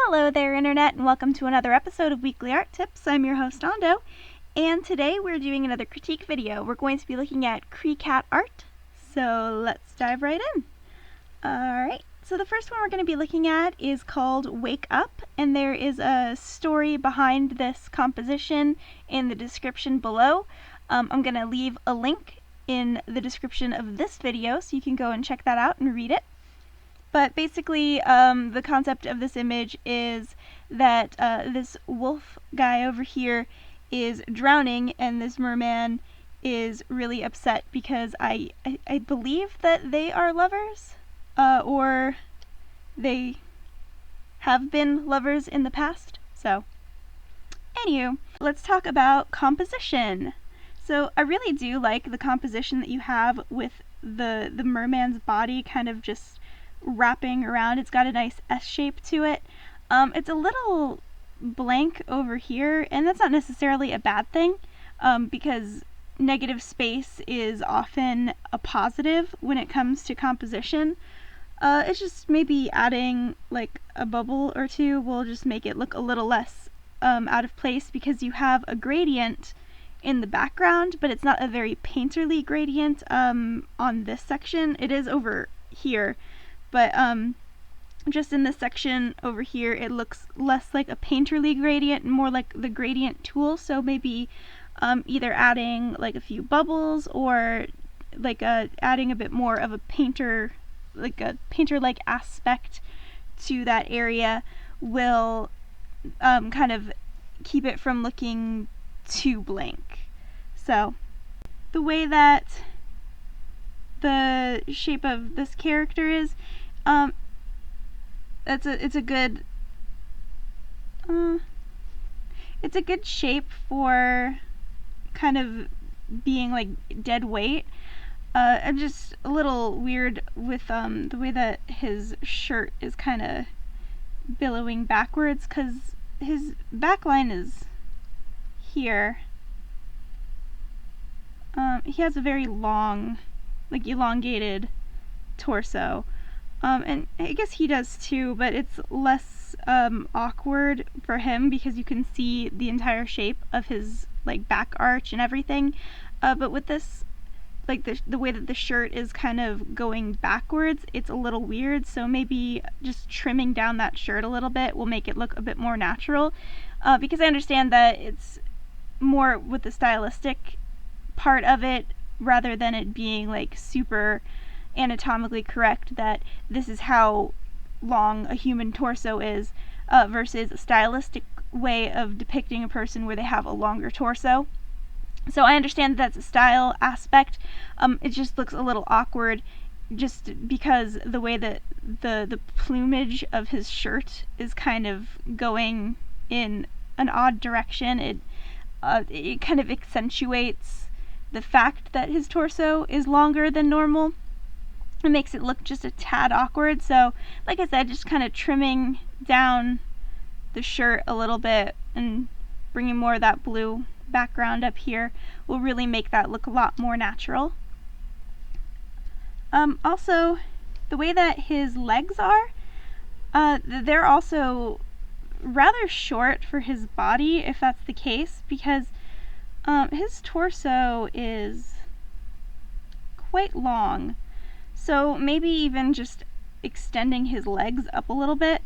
Hello there, Internet, and welcome to another episode of Weekly Art Tips. I'm your host, Ando, and today we're doing another critique video. We're going to be looking at Kree-KatART, so let's dive right in. Alright, so the first one we're going to be looking at is called Wake Up, and there is a story behind this composition in the description below. I'm going to leave a link in the description of this video so you can go and check that out and read it. But basically, the concept of this image is that this wolf guy over here is drowning, and this merman is really upset because I believe that they are lovers, or they have been lovers in the past. So, anywho, let's talk about composition. So I really do like the composition that you have with the merman's body kind of just wrapping around. It's got a nice S shape to it. It's a little blank over here, and that's not necessarily a bad thing, because negative space is often a positive when it comes to composition. It's just maybe adding like a bubble or two will just make it look a little less out of place, because you have a gradient in the background, but it's not a very painterly gradient on this section. It is over here, but just in this section over here it looks less like a painterly gradient and more like the gradient tool. So maybe either adding like a few bubbles or like adding a bit more of a painter, like a painter-like aspect to that area will kind of keep it from looking too blank. So the way that the shape of this character is, it's a good shape for kind of being like dead weight. I'm just a little weird with the way that his shirt is kind of billowing backwards, because his back line is here. He has a very long, like elongated torso, and I guess he does too, but it's less awkward for him because you can see the entire shape of his like back arch and everything. But with this, like the way that the shirt is kind of going backwards, it's a little weird. So maybe just trimming down that shirt a little bit will make it look a bit more natural, because I understand that it's more with the stylistic part of it rather than it being like super anatomically correct that this is how long a human torso is, versus a stylistic way of depicting a person where they have a longer torso. So I understand that that's a style aspect. It just looks a little awkward just because the way that the plumage of his shirt is kind of going in an odd direction. It kind of accentuates the fact that his torso is longer than normal. It makes it look just a tad awkward. So like I said, just kind of trimming down the shirt a little bit and bringing more of that blue background up here will really make that look a lot more natural. Also, the way that his legs are, they're also rather short for his body, if that's the case, because his torso is quite long. So maybe even just extending his legs up a little bit,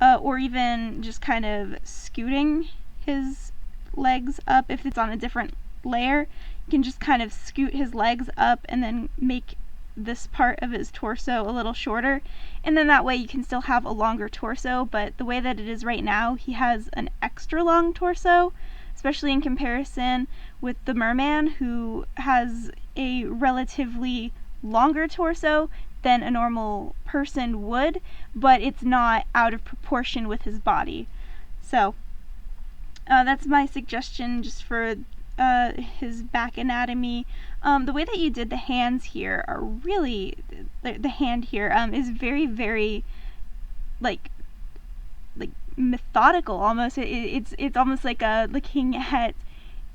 or even just kind of scooting his legs up. If it's on a different layer, you can just kind of scoot his legs up and then make this part of his torso a little shorter, and then that way you can still have a longer torso. But the way that it is right now, he has an extra long torso, especially in comparison with the merman, who has a relatively longer torso than a normal person would, but it's not out of proportion with his body. So that's my suggestion just for his back anatomy. The way that you did the hands here are really, the hand here is very, very like methodical almost. It's almost like looking at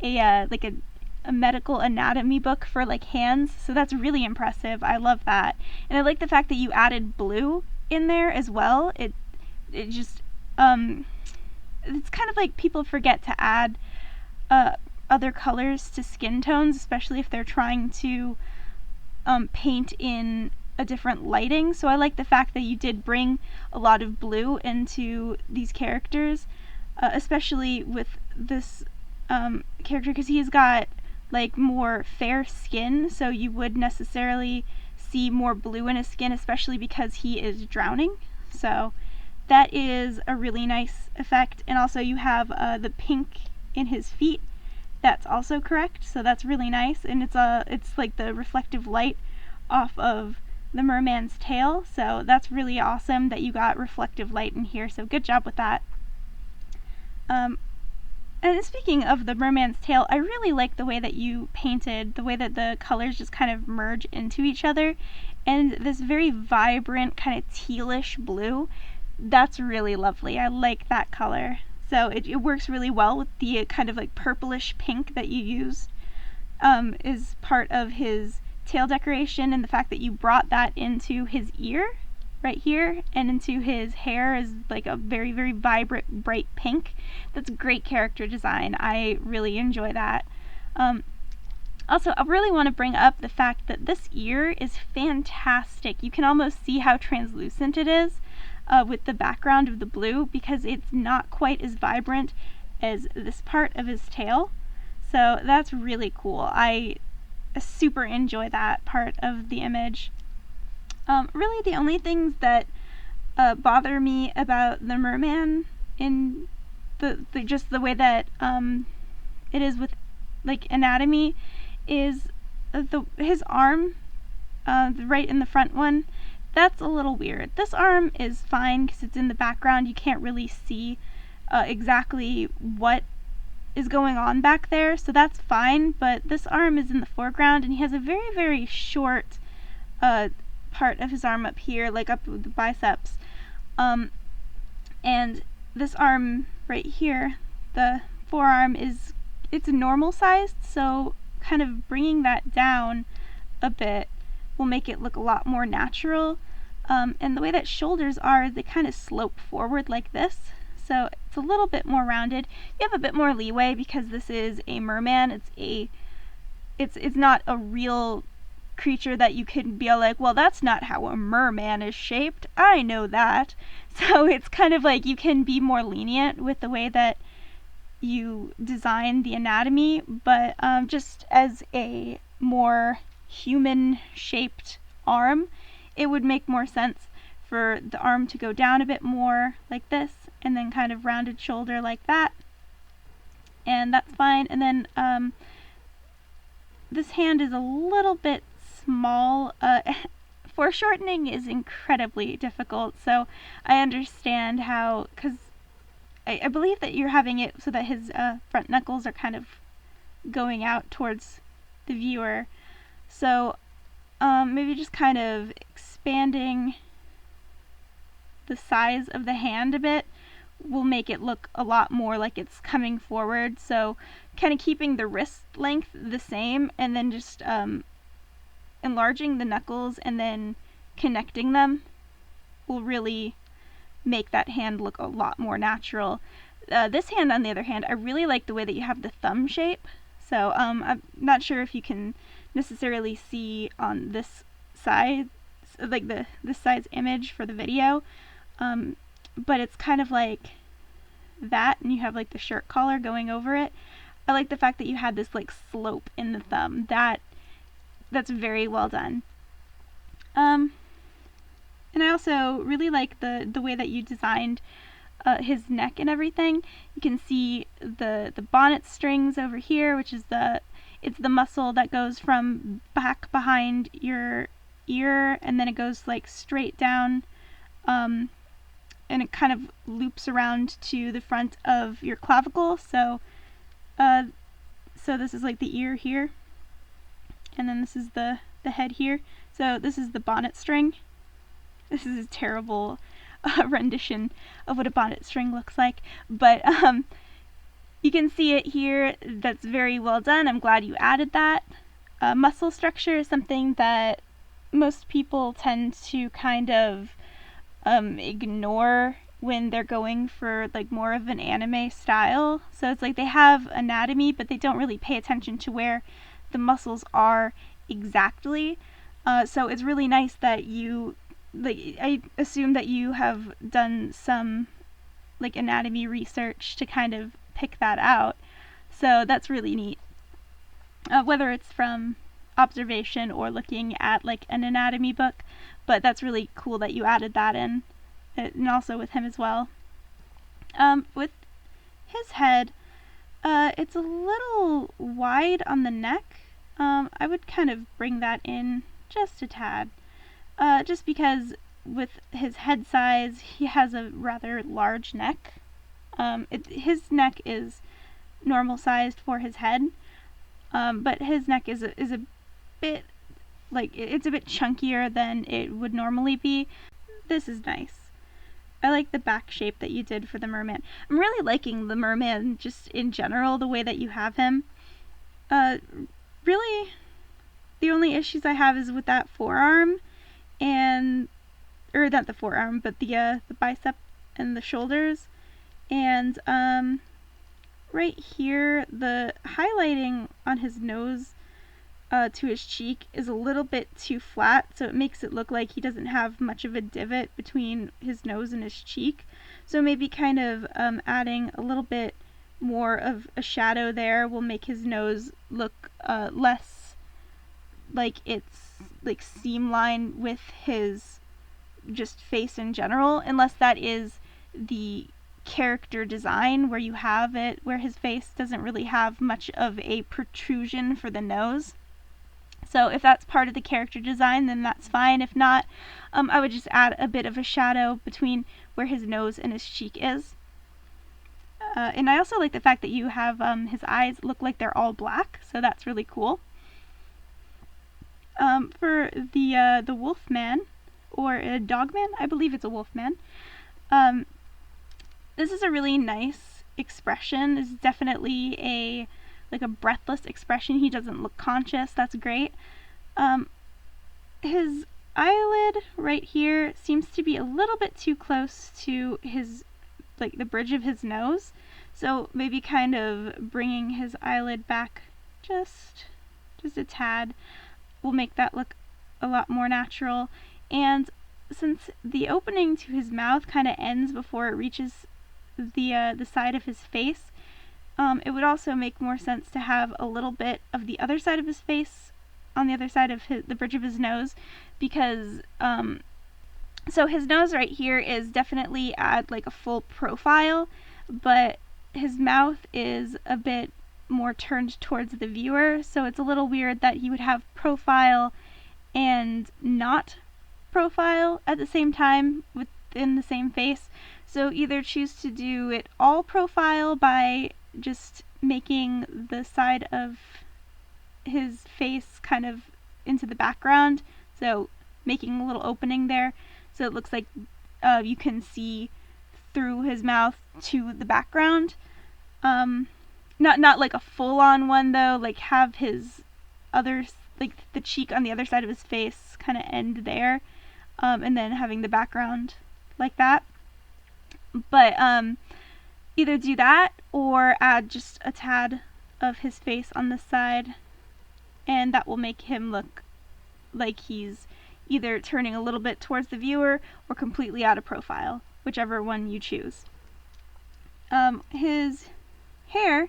a medical anatomy book for like hands. So that's really impressive. I love that. And I like the fact that you added blue in there as well. It just it's kind of like people forget to add other colors to skin tones, especially if they're trying to paint in a different lighting. So I like the fact that you did bring a lot of blue into these characters, especially with this character, because he's got like more fair skin, so you would necessarily see more blue in his skin, especially because he is drowning. So that is a really nice effect. And also you have the pink in his feet. That's also correct, so that's really nice. And it's like the reflective light off of the merman's tail, so that's really awesome that you got reflective light in here, so good job with that. And speaking of the merman's tail, I really like the way that you painted, the way that the colors just kind of merge into each other, and this very vibrant kind of tealish blue, that's really lovely. I like that color. So it works really well with the kind of like purplish pink that you used, is part of his tail decoration, and the fact that you brought that into his ear right here and into his hair is like a very, very vibrant, bright pink. That's great character design. I really enjoy that. Also, I really want to bring up the fact that this ear is fantastic. You can almost see how translucent it is with the background of the blue, because it's not quite as vibrant as this part of his tail. So that's really cool. I super enjoy that part of the image. Really the only things that bother me about the merman in just the way that it is with like anatomy is his arm, right in the front one. That's a little weird. This arm is fine because it's in the background. You can't really see exactly what is going on back there, so that's fine, but this arm is in the foreground, and he has a very, very short part of his arm up here, like up with the biceps. And this arm right here, the forearm, it's normal sized, so kind of bringing that down a bit will make it look a lot more natural. And the way that shoulders are, they kind of slope forward like this, so it's a little bit more rounded. You have a bit more leeway because this is a merman. It's not a real creature that you can be like, well, that's not how a merman is shaped. I know that. So it's kind of like you can be more lenient with the way that you design the anatomy, but just as a more human shaped arm, it would make more sense for the arm to go down a bit more like this, and then kind of rounded shoulder like that, and that's fine. And then this hand is a little bit small. Foreshortening is incredibly difficult, so I understand how, because I believe that you're having it so that his front knuckles are kind of going out towards the viewer, so maybe just kind of expanding the size of the hand a bit will make it look a lot more like it's coming forward. So kind of keeping the wrist length the same, and then just enlarging the knuckles and then connecting them will really make that hand look a lot more natural. This hand, on the other hand, I really like the way that you have the thumb shape. So I'm not sure if you can necessarily see on this side, like this side's image for the video, but it's kind of like that, and you have like the shirt collar going over it. I like the fact that you had this like slope in the thumb. That's very well done. And I also really like the way that you designed his neck and everything. You can see the bonnet strings over here, which is it's the muscle that goes from back behind your ear, and then it goes like straight down, and it kind of loops around to the front of your clavicle. So this is like the ear here, and then this is the head here. So this is the bonnet string. This is a terrible rendition of what a bonnet string looks like, but you can see it here. That's very well done. I'm glad you added that. Muscle structure is something that most people tend to kind of ignore when they're going for like more of an anime style. So it's like they have anatomy, but they don't really pay attention to where the muscles are exactly. So it's really nice that I assume that you have done some like anatomy research to kind of pick that out. So that's really neat. Whether it's from observation or looking at like an anatomy book, but that's really cool that you added that in, and also with him as well. With his head, it's a little wide on the neck. I would kind of bring that in just a tad, just because with his head size, he has a rather large neck. His neck is normal sized for his head, but his neck is a bit, like, it's a bit chunkier than it would normally be. This is nice. I like the back shape that you did for the merman. I'm really liking the merman just in general, the way that you have him. Really, the only issues I have is with that forearm, or not the forearm, but the bicep and the shoulders. And right here, the highlighting on his nose to his cheek is a little bit too flat, so it makes it look like he doesn't have much of a divot between his nose and his cheek. So maybe kind of adding a little bit more of a shadow there will make his nose look less like it's like seam line with his just face in general, unless that is the character design where you have it where his face doesn't really have much of a protrusion for the nose. So if that's part of the character design, then that's fine. If not, I would just add a bit of a shadow between where his nose and his cheek is. And I also like the fact that you have his eyes look like they're all black, so that's really cool. For the Wolfman, or a Dogman, I believe it's a Wolfman, this is a really nice expression. It's definitely a breathless expression. He doesn't look conscious. That's great. His eyelid right here seems to be a little bit too close to his, like, the bridge of his nose. So maybe kind of bringing his eyelid back just a tad will make that look a lot more natural. And since the opening to his mouth kind of ends before it reaches the side of his face, it would also make more sense to have a little bit of the other side of his face on the other side of the bridge of his nose, because so his nose right here is definitely at like a full profile, but his mouth is a bit more turned towards the viewer, so it's a little weird that he would have profile and not profile at the same time within the same face. So either choose to do it all profile by just making the side of his face kind of into the background, so making a little opening there so it looks like you can see through his mouth to the background. Not like a full-on one though, like have his other, like the cheek on the other side of his face kind of end there, and then having the background like that. But either do that or add just a tad of his face on this side, and that will make him look like he's either turning a little bit towards the viewer or completely out of profile, whichever one you choose. His hair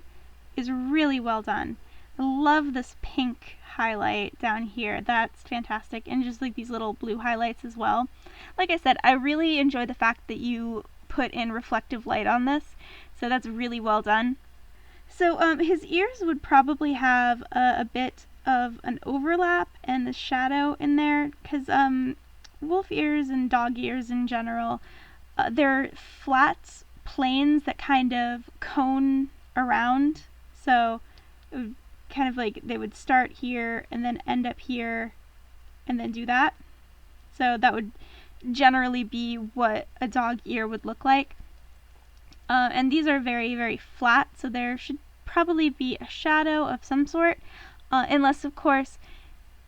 is really well done. I love this pink highlight down here. That's fantastic, and just like these little blue highlights as well. Like I said, I really enjoy the fact that you put in reflective light on this, so that's really well done. So his ears would probably have a bit of an overlap and the shadow in there, because wolf ears and dog ears in general, they're flat planes that kind of cone around, so it would kind of like they would start here and then end up here and then do that. So that would generally be what a dog ear would look like. And these are very, very flat, so there should probably be a shadow of some sort, unless of course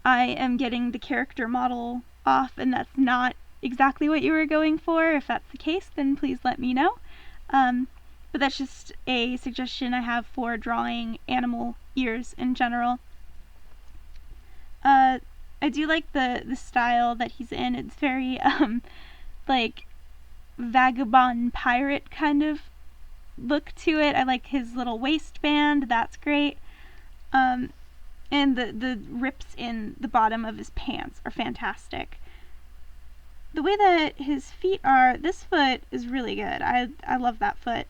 I am getting the character model off and that's not exactly what you were going for. If that's the case, then please let me know. But that's just a suggestion I have for drawing animal ears in general. I do like the style that he's in. It's very like vagabond pirate kind of look to it. I like his little waistband. That's great. And the rips in the bottom of his pants are fantastic. The way that his feet are, this foot is really good. I love that foot.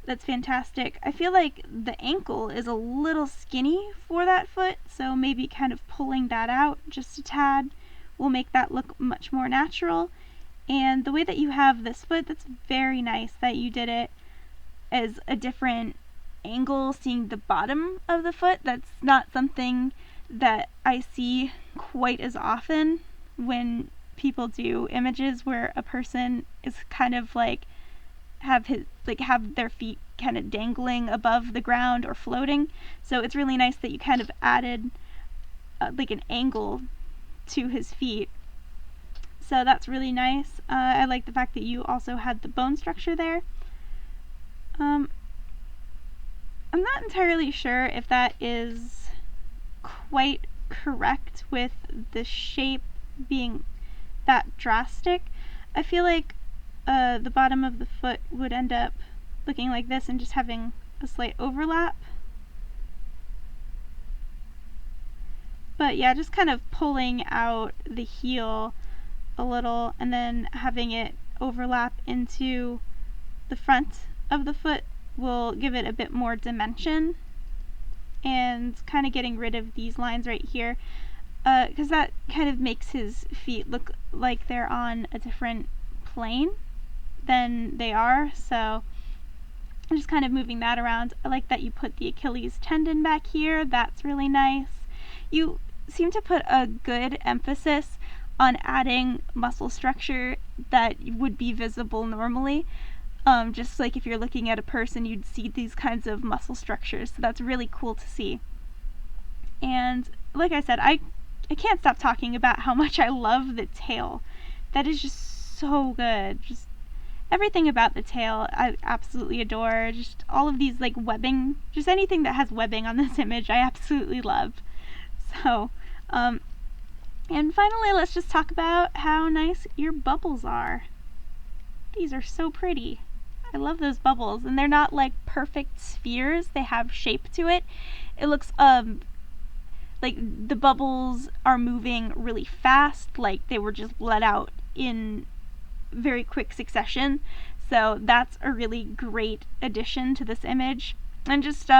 That's fantastic. I feel like the ankle is a little skinny for that foot, so maybe kind of pulling that out just a tad will make that look much more natural. And the way that you have this foot, that's very nice that you did it as a different angle, seeing the bottom of the foot. That's not something that I see quite as often when people do images where a person is kind of like have their feet kind of dangling above the ground or floating. So it's really nice that you kind of added like an angle to his feet. So that's really nice. I like the fact that you also had the bone structure there. I'm not entirely sure if that is quite correct with the shape being that drastic. I feel like the bottom of the foot would end up looking like this and just having a slight overlap. But yeah, just kind of pulling out the heel a little and then having it overlap into the front of the foot will give it a bit more dimension, and kind of getting rid of these lines right here because that kind of makes his feet look like they're on a different plane than they are. So I'm just kind of moving that around. I like that you put the Achilles tendon back here. That's really nice. You seem to put a good emphasis on adding muscle structure that would be visible normally. Just like if you're looking at a person, you'd see these kinds of muscle structures. So that's really cool to see. And like I said, I can't stop talking about how much I love the tail. That is just so good. Just everything about the tail I absolutely adore. Just all of these like webbing, just anything that has webbing on this image I absolutely love. So, and finally, let's just talk about how nice your bubbles are. These are so pretty. I love those bubbles, and they're not like perfect spheres. They have shape to it. It looks like the bubbles are moving really fast, like they were just let out in very quick succession. So that's a really great addition to this image. And just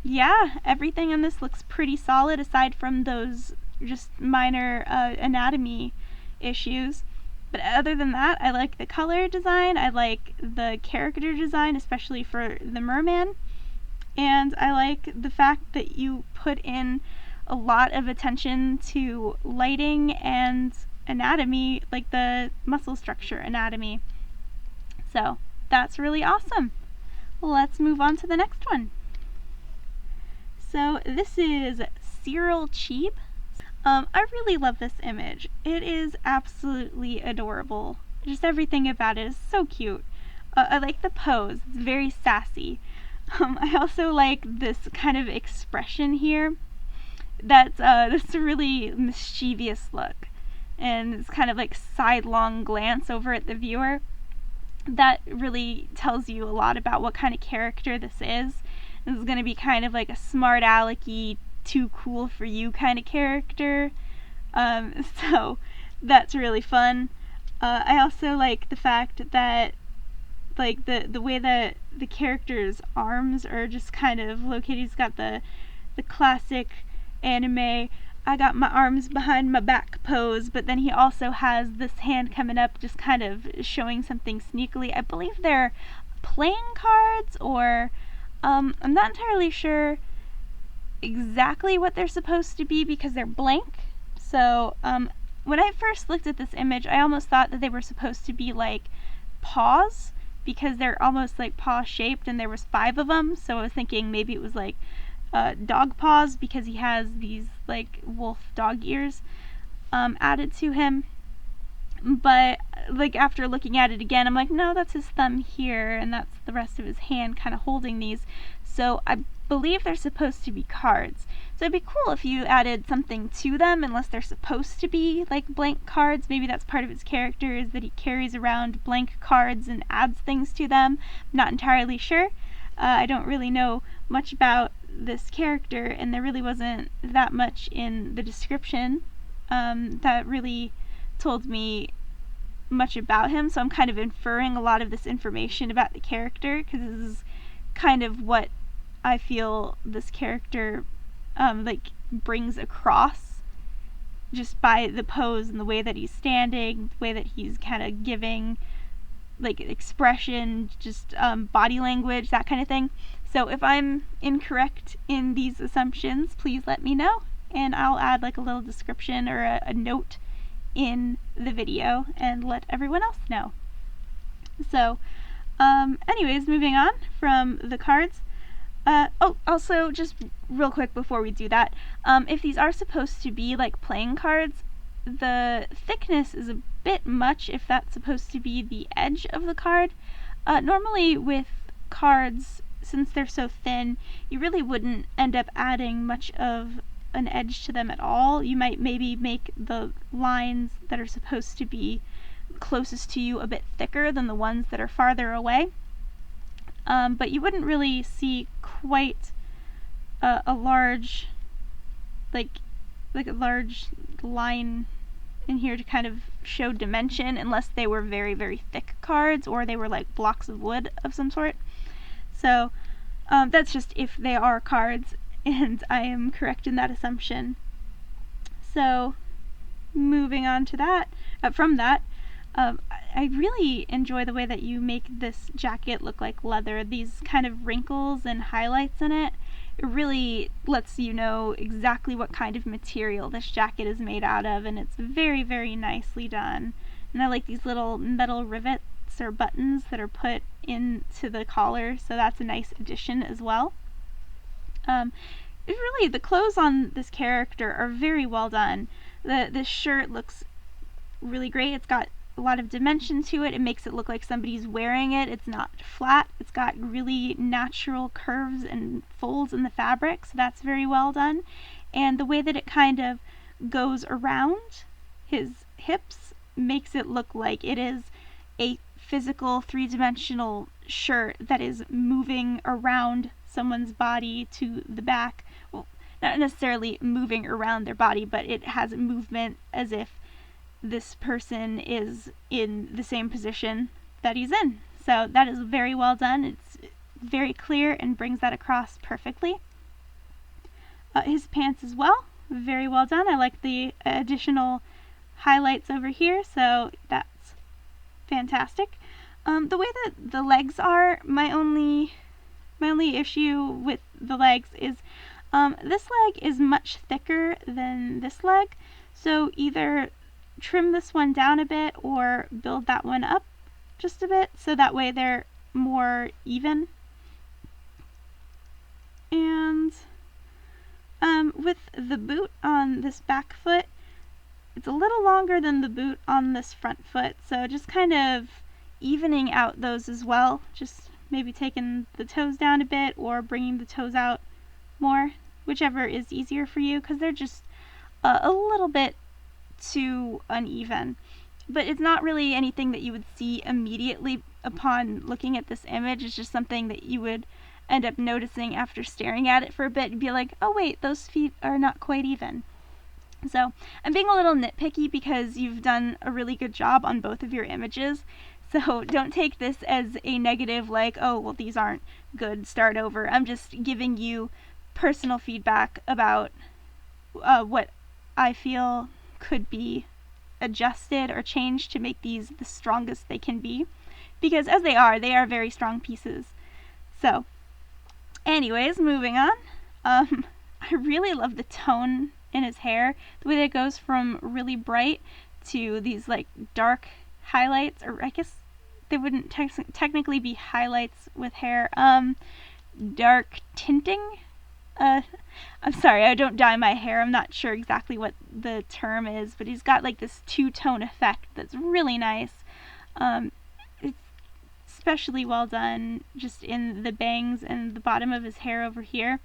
yeah, everything in this looks pretty solid aside from those just minor anatomy issues. But other than that, I like the color design, I like the character design, especially for the merman, and I like the fact that you put in a lot of attention to lighting and anatomy, like the muscle structure anatomy. So that's really awesome. Let's move on to the next one. So this is Cyril Cheap. I really love this image. It is absolutely adorable. Just everything about it is so cute. I like the pose. It's very sassy. I also like this kind of expression here. That's this really mischievous look. And it's kind of like sidelong glance over at the viewer. That really tells you a lot about what kind of character this is. This is going to be kind of like a smart alecky, too cool for you kind of character. So that's really fun. I also like the fact that like the way that the character's arms are just kind of located. He's got the classic anime I got my arms behind my back pose, but then he also has this hand coming up just kind of showing something sneakily. I believe they're playing cards, or I'm not entirely sure exactly what they're supposed to be because they're blank. So when I first looked at this image, I almost thought that they were supposed to be like paws because they're almost like paw shaped, and there was 5 of them. So I was thinking maybe it was like dog paws because he has these like wolf dog ears added to him. But like after looking at it again, I'm like, no, that's his thumb here, and that's the rest of his hand kind of holding these. So I believe they're supposed to be cards. So it'd be cool if you added something to them, unless they're supposed to be like blank cards. Maybe that's part of his character, is that he carries around blank cards and adds things to them. I'm not entirely sure. I don't really know much about this character, and there really wasn't that much in the description that really told me much about him, so I'm kind of inferring a lot of this information about the character, because this is kind of what I feel this character like brings across, just by the pose and the way that he's standing, the way that he's kind of giving like expression, just body language, that kind of thing. So if I'm incorrect in these assumptions, please let me know, and I'll add like a little description or a note in the video and let everyone else know. So anyways, moving on from the cards. Also, just real quick before we do that, if these are supposed to be like playing cards, the thickness is a bit much if that's supposed to be the edge of the card. Normally with cards, since they're so thin, you really wouldn't end up adding much of an edge to them at all. You might maybe make the lines that are supposed to be closest to you a bit thicker than the ones that are farther away. But you wouldn't really see quite a large, like a large line in here to kind of show dimension, unless they were very, very thick cards, or they were like blocks of wood of some sort. So that's just if they are cards, and I am correct in that assumption. So moving on to that, from that, I really enjoy the way that you make this jacket look like leather. These kind of wrinkles and highlights in it, it really lets you know exactly what kind of material this jacket is made out of, and it's very, very nicely done. And I like these little metal rivets or buttons that are put into the collar, so that's a nice addition as well. Really, the clothes on this character are very well done. This shirt looks really great. It's got a lot of dimension to it. It makes it look like somebody's wearing it. It's not flat. It's got really natural curves and folds in the fabric, so that's very well done. And the way that it kind of goes around his hips makes it look like it is a physical three-dimensional shirt that is moving around someone's body to the back. Well, not necessarily moving around their body, but it has movement as if this person is in the same position that he's in. So that is very well done. It's very clear and brings that across perfectly. His pants as well, very well done. I like the additional highlights over here, so that's fantastic. The way that the legs are, my only issue with the legs is this leg is much thicker than this leg, so either trim this one down a bit or build that one up just a bit, so that way they're more even. And with the boot on this back foot, it's a little longer than the boot on this front foot, so just kind of evening out those as well, just maybe taking the toes down a bit or bringing the toes out more, whichever is easier for you, because they're just a little bit too uneven. But it's not really anything that you would see immediately upon looking at this image. It's just something that you would end up noticing after staring at it for a bit and be like, oh wait, those feet are not quite even. So I'm being a little nitpicky because you've done a really good job on both of your images. So don't take this as a negative, like, oh, well, these aren't good, start over. I'm just giving you personal feedback about what I feel could be adjusted or changed to make these the strongest they can be. Because as they are very strong pieces. So, anyways, moving on. I really love the tone in his hair. The way that it goes from really bright to these, like, dark highlights, or I guess they wouldn't technically be highlights with hair. Dark tinting I'm sorry, I don't dye my hair. I'm not sure exactly what the term is, but he's got like this two-tone effect that's really nice. It's especially well done just in the bangs and the bottom of his hair over here.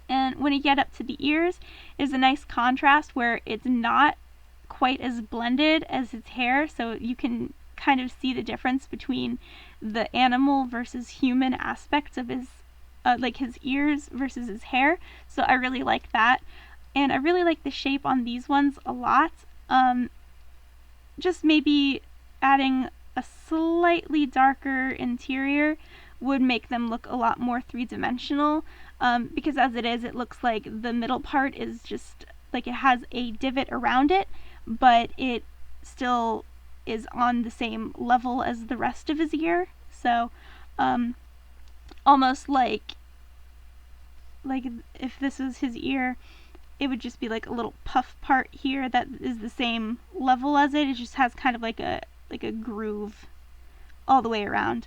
And when you get up to the ears, there's a nice contrast where it's not quite as blended as his hair, so you can kind of see the difference between the animal versus human aspects of his like his ears versus his hair. So I really like that, and I really like the shape on these ones a lot. Just maybe adding a slightly darker interior would make them look a lot more three-dimensional, because as it is, it looks like the middle part is just like it has a divot around it, but it still is on the same level as the rest of his ear. So almost like if this was his ear, it would just be like a little puff part here that is the same level as it. It just has kind of like a groove all the way around.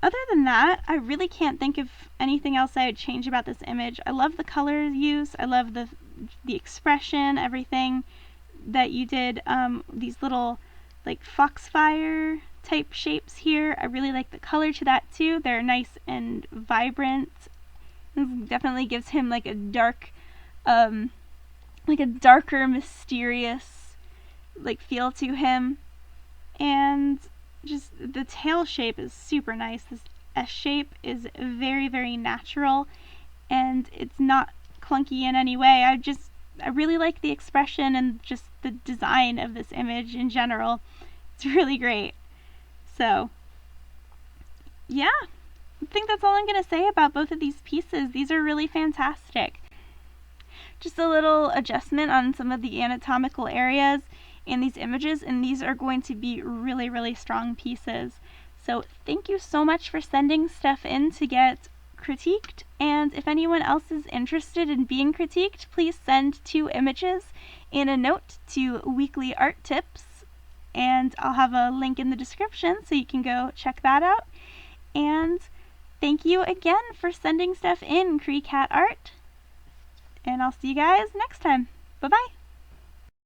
Other than that, I really can't think of anything else I would change about this image. I love the color use. I love the expression, everything that you did. These little like foxfire type shapes here. I really like the color to that too. They're nice and vibrant. It definitely gives him like a dark, like a darker, mysterious like feel to him. And just the tail shape is super nice. This S shape is very, very natural, and it's not clunky in any way. I really like the expression and just the design of this image in general. It's really great. So, yeah, I think that's all I'm going to say about both of these pieces. These are really fantastic. Just a little adjustment on some of the anatomical areas in these images, and these are going to be really, really strong pieces. So thank you so much for sending stuff in to get critiqued, and if anyone else is interested in being critiqued, please send 2 images in a note to Weekly Art Tips, and I'll have a link in the description so you can go check that out. And thank you again for sending stuff in, Kree-KatART, and I'll see you guys next time. Bye-bye!